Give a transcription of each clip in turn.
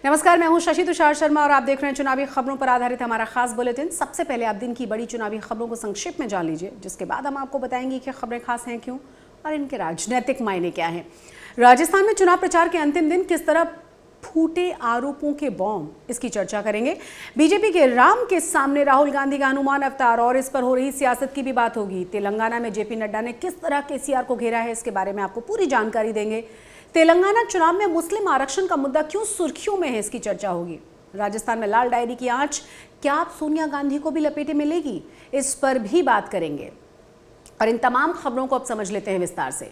नमस्कार, मैं हूं शशि तुषार शर्मा और आप देख रहे हैं चुनावी खबरों पर आधारित हमारा खास बुलेटिन। सबसे पहले आप दिन की बड़ी चुनावी खबरों को संक्षिप्त में जान लीजिए, जिसके बाद हम आपको बताएंगे कि खबरें खास हैं क्यों और इनके राजनीतिक मायने क्या हैं। राजस्थान में चुनाव प्रचार के अंतिम दिन किस तरह फूटे आरोपों के बॉम्ब, इसकी चर्चा करेंगे। बीजेपी के राम के सामने राहुल गांधी का हनुमान अवतार और इस पर हो रही सियासत की भी बात होगी। तेलंगाना में जेपी नड्डा ने किस तरह केसीआर को घेरा है, इसके बारे में आपको पूरी जानकारी देंगे। तेलंगाना चुनाव में मुस्लिम आरक्षण का मुद्दा क्यों सुर्खियों में है, इसकी चर्चा होगी। राजस्थान में लाल डायरी की आंच क्या आप सोनिया गांधी को भी लपेटे में लेगी, इस पर भी बात करेंगे। और इन तमाम खबरों को अब समझ लेते हैं विस्तार से।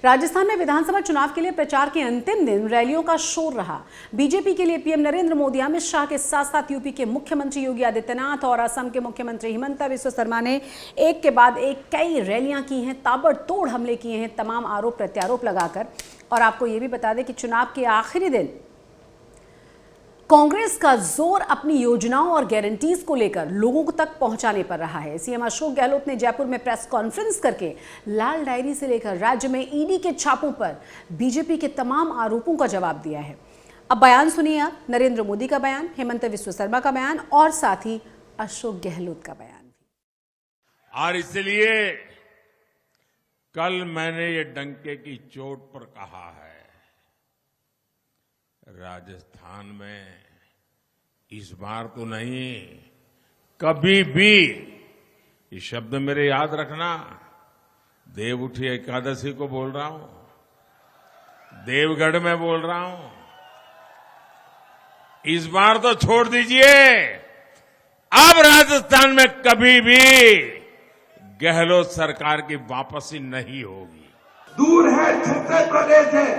राजस्थान में विधानसभा चुनाव के लिए प्रचार के अंतिम दिन रैलियों का शोर रहा। बीजेपी के लिए पीएम नरेंद्र मोदी, अमित शाह के साथ साथ यूपी के मुख्यमंत्री योगी आदित्यनाथ और असम के मुख्यमंत्री हिमंता बिस्वा शर्मा ने एक के बाद एक कई रैलियां की हैं, ताबड़तोड़ हमले किए हैं, तमाम आरोप प्रत्यारोप लगाकर। और आपको ये भी बता दें कि चुनाव के आखिरी दिन कांग्रेस का जोर अपनी योजनाओं और गारंटीज को लेकर लोगों तक पहुंचाने पर रहा है। सीएम अशोक गहलोत ने जयपुर में प्रेस कॉन्फ्रेंस करके लाल डायरी से लेकर राज्य में ईडी के छापों पर बीजेपी के तमाम आरोपों का जवाब दिया है। अब बयान सुनिए आप, नरेंद्र मोदी का बयान, हिमंता बिस्वा शर्मा का बयान और साथ ही अशोक गहलोत का बयान भी। और इसलिए कल मैंने ये डंके की चोट पर कहा है, राजस्थान में इस बार तो नहीं, कभी भी, ये शब्द मेरे याद रखना, देव उठी एकादशी को बोल रहा हूं, देवगढ़ में बोल रहा हूं, इस बार तो छोड़ दीजिए। अब राजस्थान में कभी भी गहलोत सरकार की वापसी नहीं होगी। दूर है, छत्तीसगढ़ प्रदेश है,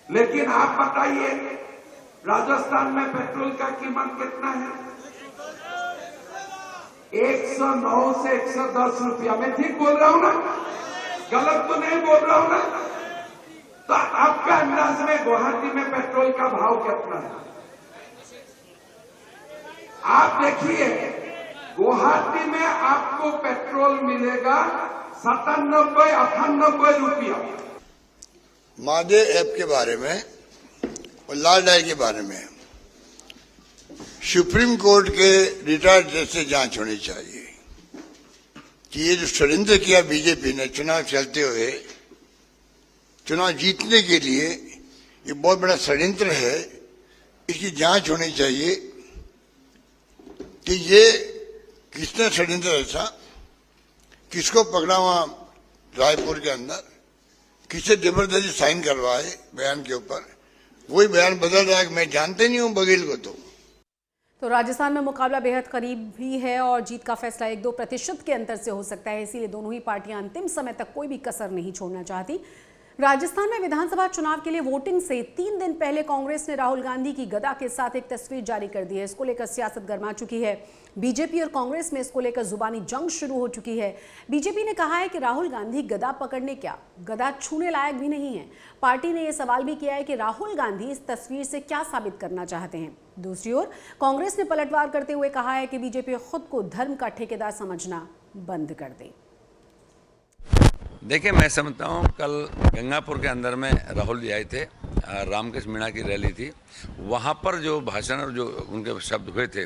लेकिन आप बताइए राजस्थान में पेट्रोल का कीमत कितना है? 109 से 110 रुपया। मैं ठीक बोल रहा हूं ना? गलत तो नहीं बोल रहा हूं ना? तो आपका अंदाज में गुवाहाटी में पेट्रोल का भाव कितना है? आप देखिए, गुवाहाटी में आपको पेट्रोल मिलेगा 97-98 रुपया। मादे ऐप के बारे में और लाल डायरी के बारे में सुप्रीम कोर्ट के रिटायर्ड जज से जांच होनी चाहिए कि ये जो षड्यंत्र किया बीजेपी ने चुनाव चलते हुए, चुनाव जीतने के लिए, ये बहुत बड़ा षड्यंत्र है। इसकी जांच होनी चाहिए कि ये किसने षड्यंत्र ऐसा, किसको पकड़ा वहां रायपुर के अंदर, किसे जबरदस्ती साइन करवाए बयान के ऊपर। वही बयान बदल रहा है कि मैं जानते नहीं हूं बघेल को। तो राजस्थान में मुकाबला बेहद करीब भी है और जीत का फैसला 1-2% के अंतर से हो सकता है। इसीलिए दोनों ही पार्टियां अंतिम समय तक कोई भी कसर नहीं छोड़ना चाहती। राजस्थान में विधानसभा चुनाव के लिए वोटिंग से 3 दिन पहले कांग्रेस ने राहुल गांधी की गदा के साथ एक तस्वीर जारी कर दी है। इसको लेकर सियासत गर्मा चुकी है। बीजेपी और कांग्रेस में इसको लेकर जुबानी जंग शुरू हो चुकी है। बीजेपी ने कहा है कि राहुल गांधी गदा पकड़ने क्या, गदा छूने लायक भी नहीं है। पार्टी ने यह सवाल भी किया है कि राहुल गांधी इस तस्वीर से क्या साबित करना चाहते हैं। दूसरी ओर कांग्रेस ने पलटवार करते हुए कहा है कि बीजेपी खुद को धर्म का ठेकेदार समझना बंद कर दे। देखिए, मैं समझता हूँ कल गंगापुर के अंदर में राहुल जी आए थे, रामकृष्ण मीणा की रैली थी, वहाँ पर जो भाषण और जो उनके शब्द हुए थे,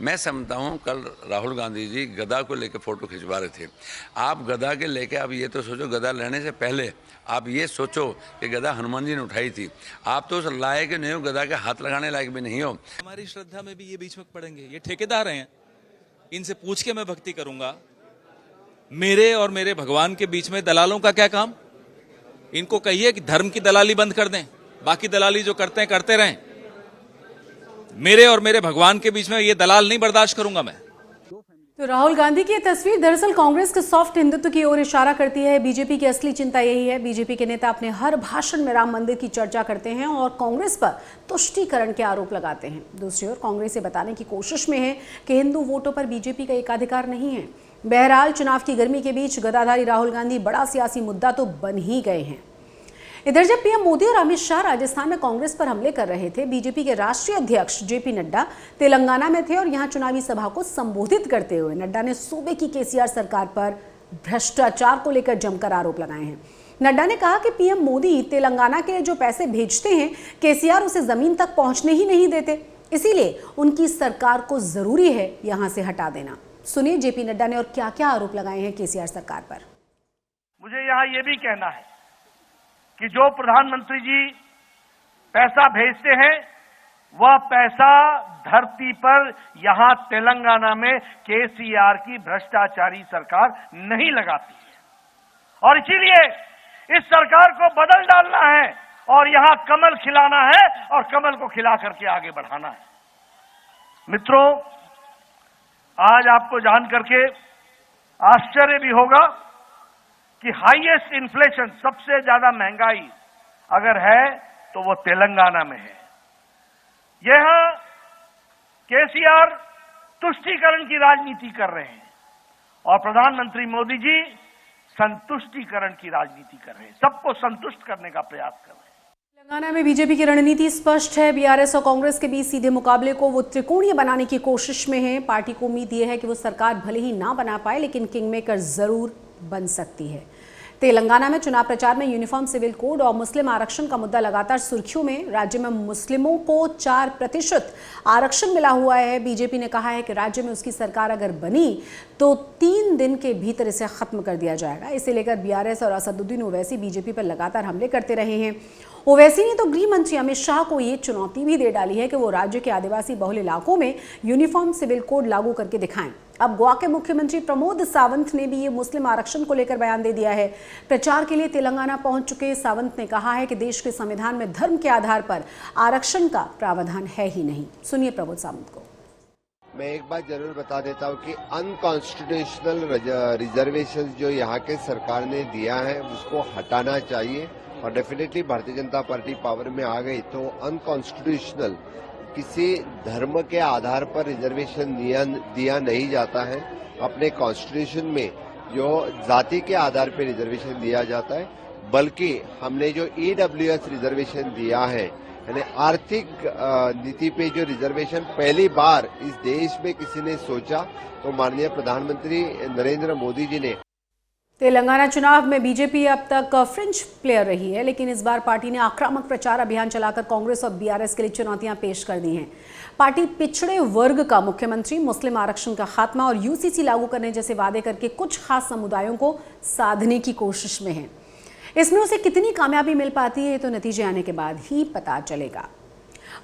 मैं समझता हूँ कल राहुल गांधी जी गदा को लेकर फोटो खिंचवा रहे थे। आप गदा के लेके आप ये तो सोचो, गदा लेने से पहले आप ये सोचो कि गदा हनुमान जी ने उठाई थी। आप तो उस लायक नहीं हो, गदा के हाथ लगाने लायक भी नहीं हो। हमारी श्रद्धा में भी ये बीच में पड़ेंगे, ये ठेकेदार हैं, इनसे पूछ के मैं भक्ति करूंगा। मेरे और मेरे भगवान के बीच में दलालों का क्या काम? इनको कहिए कि धर्म की दलाली बंद कर दें, बाकी दलाली जो करते हैं करते रहें। मेरे और मेरे भगवान के बीच में ये दलाल नहीं बर्दाश्त करूंगा मैं। तो राहुल गांधी की तस्वीर दरअसल कांग्रेस के सॉफ्ट हिंदुत्व की ओर इशारा करती है। बीजेपी की असली चिंता यही है। बीजेपी के नेता अपने हर भाषण में राम मंदिर की चर्चा करते हैं और कांग्रेस पर तुष्टीकरण के आरोप लगाते हैं। दूसरी ओर कांग्रेस ये बताने की कोशिश में है कि हिंदू वोटों पर बीजेपी का एकाधिकार नहीं है। बहरहाल चुनाव की गर्मी के बीच गदाधारी राहुल गांधी बड़ा सियासी मुद्दा तो बन ही गए हैं। इधर जब पीएम मोदी और अमित शाह राजस्थान में कांग्रेस पर हमले कर रहे थे, बीजेपी के राष्ट्रीय अध्यक्ष जेपी नड्डा तेलंगाना में थे और यहां चुनावी सभा को संबोधित करते हुए नड्डा ने सूबे की केसीआर सरकार पर भ्रष्टाचार को लेकर जमकर आरोप लगाए हैं। नड्डा ने कहा कि पीएम मोदी तेलंगाना के लिए जो पैसे भेजते हैं, केसीआर उसे जमीन तक पहुंचने ही नहीं देते, इसीलिए उनकी सरकार को जरूरी है यहां से हटा देना। सुनिए जेपी नड्डा ने और क्या क्या आरोप लगाए हैं केसीआर सरकार पर। मुझे यहाँ ये भी कहना है कि जो प्रधानमंत्री जी पैसा भेजते हैं वह पैसा धरती पर यहाँ तेलंगाना में केसीआर की भ्रष्टाचारी सरकार नहीं लगाती है और इसीलिए इस सरकार को बदल डालना है और यहाँ कमल खिलाना है और कमल को खिला करके आगे बढ़ाना है। मित्रों, आज आपको जान करके आश्चर्य भी होगा कि हाईएस्ट इन्फ्लेशन, सबसे ज्यादा महंगाई अगर है तो वो तेलंगाना में है। यह केसीआर तुष्टीकरण की राजनीति कर रहे हैं और प्रधानमंत्री मोदी जी संतुष्टीकरण की राजनीति कर रहे हैं, सबको संतुष्ट करने का प्रयास कर रहे हैं। तेलंगाना में बीजेपी की रणनीति स्पष्ट है। बीआरएस और कांग्रेस के बीच सीधे मुकाबले को वो त्रिकोणीय बनाने की कोशिश में है। पार्टी को उम्मीद ये है कि वो सरकार भले ही ना बना पाए, लेकिन किंगमेकर जरूर बन सकती है। तेलंगाना में चुनाव प्रचार में यूनिफॉर्म सिविल कोड और मुस्लिम आरक्षण का मुद्दा लगातार सुर्खियों में। राज्य में मुस्लिमों को 4% आरक्षण मिला हुआ है। बीजेपी ने कहा है कि राज्य में उसकी सरकार अगर बनी तो 3 दिन के भीतर इसे खत्म कर दिया जाएगा। इसे लेकर बीआरएस और असदुद्दीन ओवैसी बीजेपी पर लगातार हमले करते रहे हैं। ओवैसी ने तो गृह मंत्री अमित शाह को ये चुनौती भी दे डाली है कि वो राज्य के आदिवासी बहुल इलाकों में यूनिफॉर्म सिविल कोड लागू करके दिखाएं। अब गोवा के मुख्यमंत्री प्रमोद सावंत ने भी ये मुस्लिम आरक्षण को लेकर बयान दे दिया है। प्रचार के लिए तेलंगाना पहुंच चुके सावंत ने कहा है कि देश के संविधान में धर्म के आधार पर आरक्षण का प्रावधान है ही नहीं। सुनिए प्रमोद सावंत को। मैं एक बात जरूर बता देता हूं कि अनकॉन्स्टिट्यूशनल रिजर्वेशन जो यहाँ के सरकार ने दिया है उसको हटाना चाहिए और definitely Bharatiya Janata party power में आ गई तो अनकॉन्स्टिट्यूशनल किसी धर्म के आधार पर रिजर्वेशन दिया नहीं जाता है। अपने कॉन्स्टिट्यूशन में जो जाति के आधार पर रिजर्वेशन दिया जाता है, बल्कि हमने जो ईडब्ल्यूएस रिजर्वेशन दिया है, यानी आर्थिक नीति पे जो रिजर्वेशन पहली बार इस देश में किसी ने सोचा तो माननीय प्रधानमंत्री नरेंद्र मोदी जी ने। तेलंगाना चुनाव में बीजेपी अब तक फ्रिंज प्लेयर रही है, लेकिन इस बार पार्टी ने आक्रामक प्रचार अभियान चलाकर कांग्रेस और बीआरएस के लिए चुनौतियां पेश कर दी हैं। पार्टी पिछड़े वर्ग का मुख्यमंत्री, मुस्लिम आरक्षण का खात्मा और यूसीसी लागू करने जैसे वादे करके कुछ खास समुदायों को साधने की कोशिश में है। इसमें उसे कितनी कामयाबी मिल पाती है तो नतीजे आने के बाद ही पता चलेगा।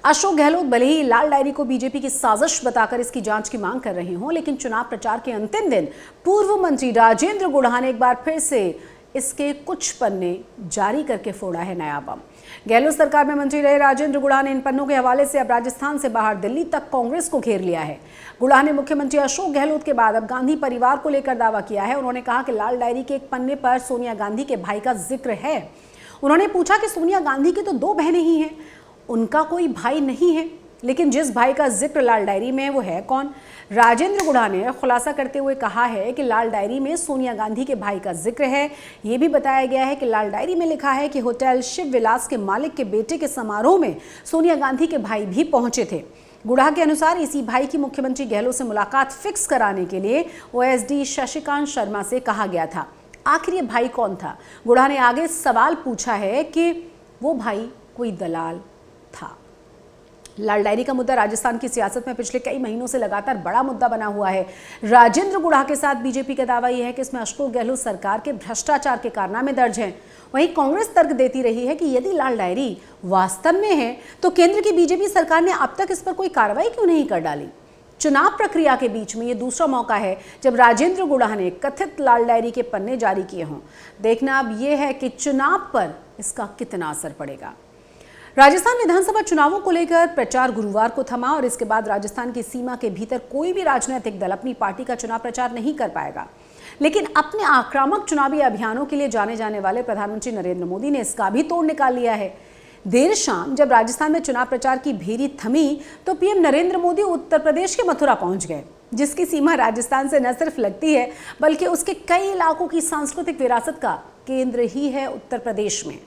अशोक गहलोत भले ही लाल डायरी को बीजेपी की साजिश बताकर इसकी जांच की मांग कर रहे हों, लेकिन चुनाव प्रचार के अंतिम दिन पूर्व मंत्री राजेंद्र गुढ़ा ने एक बार फिर से इसके कुछ पन्ने जारी करके फोड़ा है नया बम। गहलोत सरकार में मंत्री रहे राजेंद्र गुढ़ा ने इन पन्नों के हवाले से अब राजस्थान से बाहर दिल्ली तक कांग्रेस को घेर लिया है। गुढ़ा ने मुख्यमंत्री अशोक गहलोत के बाद अब गांधी परिवार को लेकर दावा किया है। उन्होंने कहा कि लाल डायरी के एक पन्ने पर सोनिया गांधी के भाई का जिक्र है। उन्होंने पूछा कि सोनिया गांधी की तो 2 बहनें ही हैं, उनका कोई भाई नहीं है, लेकिन जिस भाई का जिक्र लाल डायरी में वो है कौन? राजेंद्र गुढ़ा ने खुलासा करते हुए कहा है कि लाल डायरी में सोनिया गांधी के भाई का जिक्र है। ये भी बताया गया है कि लाल डायरी में लिखा है कि होटल शिव विलास के मालिक के बेटे के समारोह में सोनिया गांधी के भाई भी पहुंचे थे। गुढ़ा के अनुसार इसी भाई की मुख्यमंत्री गहलोत से मुलाकात फिक्स कराने के लिए ओएसडी शशिकांत शर्मा से कहा गया था। आखिर ये भाई कौन था? गुढ़ा ने आगे सवाल पूछा है कि वो भाई कोई दलाल था। लाल डायरी का मुद्दा राजस्थान की सियासत में पिछले कई महीनों से लगातार बड़ा मुद्दा बना हुआ है। राजेंद्र गुढ़ा के साथ बीजेपी का दावा यह है कि इसमें अशोक गहलोत सरकार के भ्रष्टाचार के कारनामे दर्ज हैं। वहीं कांग्रेस तर्क देती रही है कि यदि लाल डायरी वास्तव में है तो केंद्र की बीजेपी सरकार ने अब तक इस पर कोई कार्रवाई क्यों नहीं कर डाली? चुनाव प्रक्रिया के बीच में ये दूसरा मौका है जब राजेंद्र गुढ़ा ने कथित लाल डायरी के पन्ने जारी किए हों। देखना अब यह है कि चुनाव पर इसका कितना असर पड़ेगा। राजस्थान विधानसभा चुनावों को लेकर प्रचार गुरुवार को थमा और इसके बाद राजस्थान की सीमा के भीतर कोई भी राजनीतिक दल अपनी पार्टी का चुनाव प्रचार नहीं कर पाएगा। लेकिन अपने आक्रामक चुनावी अभियानों के लिए जाने जाने वाले प्रधानमंत्री नरेंद्र मोदी ने इसका भी तोड़ निकाल लिया है। देर शाम जब राजस्थान में चुनाव प्रचार की भेरी थमी तो पीएम नरेंद्र मोदी उत्तर प्रदेश के मथुरा पहुंच गए, जिसकी सीमा राजस्थान से न सिर्फ लगती है बल्कि उसके कई इलाकों की सांस्कृतिक विरासत का केंद्र ही है उत्तर प्रदेश में।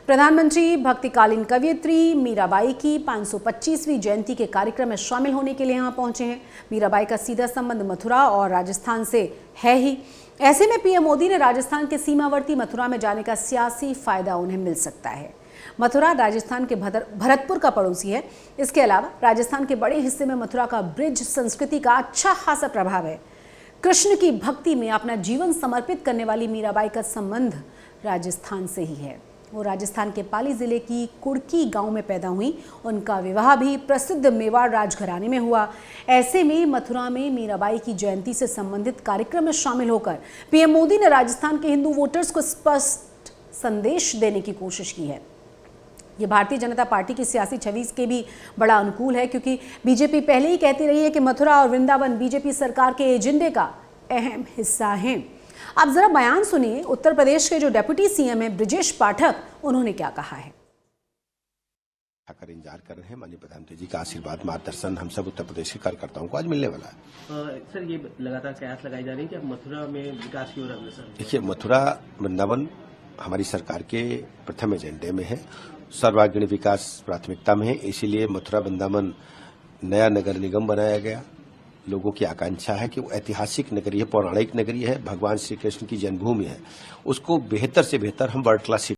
प्रधानमंत्री भक्तिकालीन कवयित्री मीराबाई की 525वीं जयंती के कार्यक्रम में शामिल होने के लिए यहाँ पहुंचे हैं। मीराबाई का सीधा संबंध मथुरा और राजस्थान से है ही। ऐसे में पीएम मोदी ने राजस्थान के सीमावर्ती मथुरा में जाने का सियासी फायदा उन्हें मिल सकता है। मथुरा राजस्थान के भरतपुर का पड़ोसी है। इसके अलावा राजस्थान के बड़े हिस्से में मथुरा का ब्रिज संस्कृति का अच्छा खासा प्रभाव है। कृष्ण की भक्ति में अपना जीवन समर्पित करने वाली मीराबाई का संबंध राजस्थान से ही है। वो राजस्थान के पाली जिले की कुड़की गांव में पैदा हुई। उनका विवाह भी प्रसिद्ध मेवाड़ राजघराने में हुआ। ऐसे में मथुरा में मीराबाई की जयंती से संबंधित कार्यक्रम में शामिल होकर पीएम मोदी ने राजस्थान के हिंदू वोटर्स को स्पष्ट संदेश देने की कोशिश की है। ये भारतीय जनता पार्टी की सियासी छवि के भी बड़ा अनुकूल है, क्योंकि बीजेपी पहले ही कहती रही है कि मथुरा और वृंदावन बीजेपी सरकार के एजेंडे का अहम हिस्सा हैं। आप जरा बयान सुनिए उत्तर प्रदेश के जो डिप्टी सीएम हैं ब्रजेश पाठक, उन्होंने क्या कहा है। आकर इंतजार कर रहे हैं माननीय प्रधानमंत्री जी का आशीर्वाद मार्गदर्शन हम सब उत्तर प्रदेश के कार्यकर्ताओं को आज मिलने वाला है। सर, ये लगातार कयास लगाई जा रही है कि अब मथुरा में विकास की ओर अग्रसर। देखिए, मथुरा वृंदावन हमारी सरकार के प्रथम एजेंडे में है, सर्वांगीण विकास प्राथमिकता में है। इसीलिए मथुरा वृंदावन नया नगर निगम बनाया गया। लोगों की आकांक्षा है कि वो ऐतिहासिक नगरी है, पौराणिक नगरी है, भगवान श्री कृष्ण की जन्मभूमि है, उसको बेहतर से बेहतर हम वर्ल्ड क्लास।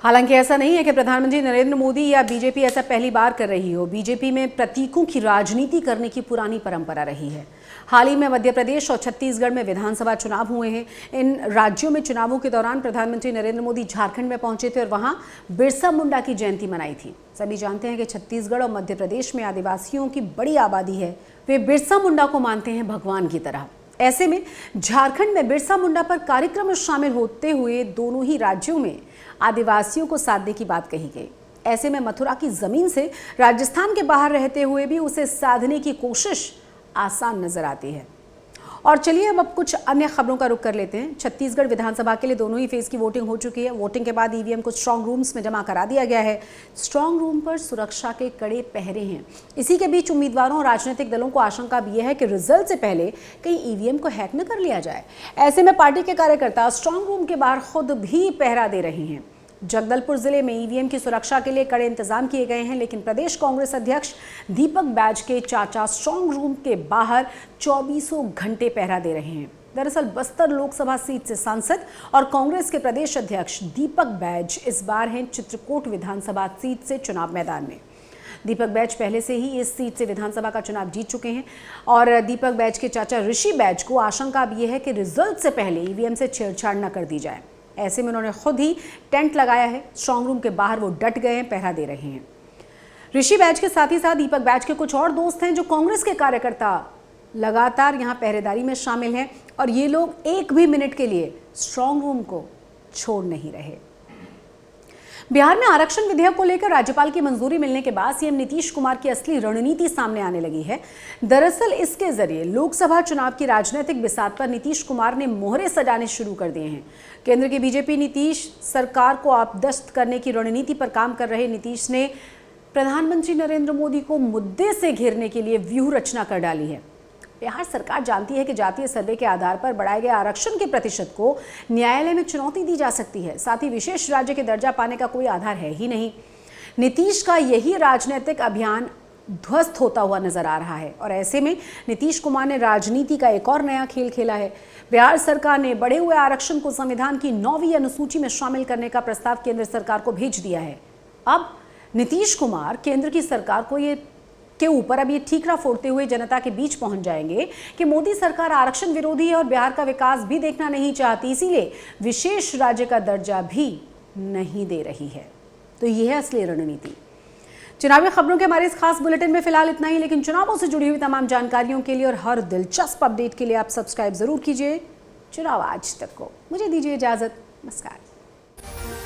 हालांकि ऐसा नहीं है कि प्रधानमंत्री नरेंद्र मोदी या बीजेपी ऐसा पहली बार कर रही हो। बीजेपी में प्रतीकों की राजनीति करने की पुरानी परंपरा रही है। हाल ही में मध्य प्रदेश और छत्तीसगढ़ में विधानसभा चुनाव हुए हैं। इन राज्यों में चुनावों के दौरान प्रधानमंत्री नरेंद्र मोदी झारखंड में पहुंचे थे और वहां बिरसा मुंडा की जयंती मनाई थी। सभी जानते हैं कि छत्तीसगढ़ और मध्य प्रदेश में आदिवासियों की बड़ी आबादी है। वे बिरसा मुंडा को मानते हैं भगवान की तरह। ऐसे में झारखंड में बिरसा मुंडा पर कार्यक्रम में शामिल होते हुए दोनों ही राज्यों में आदिवासियों को साधने की बात कही गई। ऐसे में मथुरा की जमीन से राजस्थान के बाहर रहते हुए भी उसे साधने की कोशिश आसान नजर आती है। और चलिए अब कुछ अन्य खबरों का रुख कर लेते हैं। छत्तीसगढ़ विधानसभा के लिए दोनों ही फेज की वोटिंग हो चुकी है। वोटिंग के बाद ईवीएम को स्ट्रांग रूम्स में जमा करा दिया गया है। स्ट्रांग रूम पर सुरक्षा के कड़े पहरे हैं। इसी के बीच उम्मीदवारों और राजनीतिक दलों को आशंका भी है कि रिजल्ट से पहले कहीं ईवीएम को हैक न कर लिया जाए। ऐसे में पार्टी के कार्यकर्ता स्ट्रांग रूम के बाहर खुद भी पहरा दे रहे हैं। जगदलपुर जिले में ईवीएम की सुरक्षा के लिए कड़े इंतजाम किए गए हैं, लेकिन प्रदेश कांग्रेस अध्यक्ष दीपक बैज के चाचा स्ट्रांग रूम के बाहर 24 घंटे पहरा दे रहे हैं। दरअसल बस्तर लोकसभा सीट से सांसद और कांग्रेस के प्रदेश अध्यक्ष दीपक बैज इस बार हैं चित्रकूट विधानसभा सीट से चुनाव मैदान में। दीपक बैज पहले से ही इस सीट से विधानसभा का चुनाव जीत चुके हैं और दीपक बैज के चाचा ऋषि बैज को आशंका अब यह है कि रिजल्ट से पहले ईवीएम से छेड़छाड़ न कर दी जाए। ऐसे में उन्होंने खुद ही टेंट लगाया है। स्ट्रांग रूम के बाहर वो डट गए हैं, पहरा दे रहे हैं। ऋषि बैज के साथ ही साथ दीपक बैज के कुछ और दोस्त हैं जो कांग्रेस के कार्यकर्ता लगातार यहां पहरेदारी में शामिल हैं और ये लोग एक भी मिनट के लिए स्ट्रांग रूम को छोड़ नहीं रहे। बिहार में आरक्षण विधेयक को लेकर राज्यपाल की मंजूरी मिलने के बाद सीएम नीतीश कुमार की असली रणनीति सामने आने लगी है। दरअसल इसके जरिए लोकसभा चुनाव की राजनीतिक बिसात पर नीतीश कुमार ने मोहरे सजाने शुरू कर दिए हैं। केंद्र की बीजेपी नीतीश सरकार को आपदस्त करने की रणनीति पर काम कर रहे नीतीश ने प्रधानमंत्री नरेंद्र मोदी को मुद्दे से घेरने के लिए व्यूह रचना कर डाली है। बिहार सरकार जानती है कि जातीय सर्वे के आधार पर बढ़ाए गए आरक्षण के प्रतिशत को न्यायालय में चुनौती दी जा सकती है। साथ ही विशेष राज्य के दर्जा पाने का कोई आधार है ही नहीं। नीतीश का यही राजनीतिक अभियान ध्वस्त होता हुआ नजर आ रहा है और ऐसे में नीतीश कुमार ने राजनीति का एक और नया खेल खेला है। बिहार सरकार ने बढ़े हुए आरक्षण को संविधान की 9वीं अनुसूची में शामिल करने का प्रस्ताव केंद्र सरकार को भेज दिया है। अब नीतीश कुमार केंद्र की सरकार को के ऊपर अब ये ठीकरा फोड़ते हुए जनता के बीच पहुंच जाएंगे कि मोदी सरकार आरक्षण विरोधी है और बिहार का विकास भी देखना नहीं चाहती, इसीलिए विशेष राज्य का दर्जा भी नहीं दे रही है। तो यह है असली रणनीति। चुनावी खबरों के हमारे इस खास बुलेटिन में फिलहाल इतना ही, लेकिन चुनावों से जुड़ी हुई तमाम जानकारियों के लिए और हर दिलचस्प अपडेट के लिए आप सब्सक्राइब जरूर कीजिए चुनाव आज तक को। मुझे दीजिए इजाजत। नमस्कार।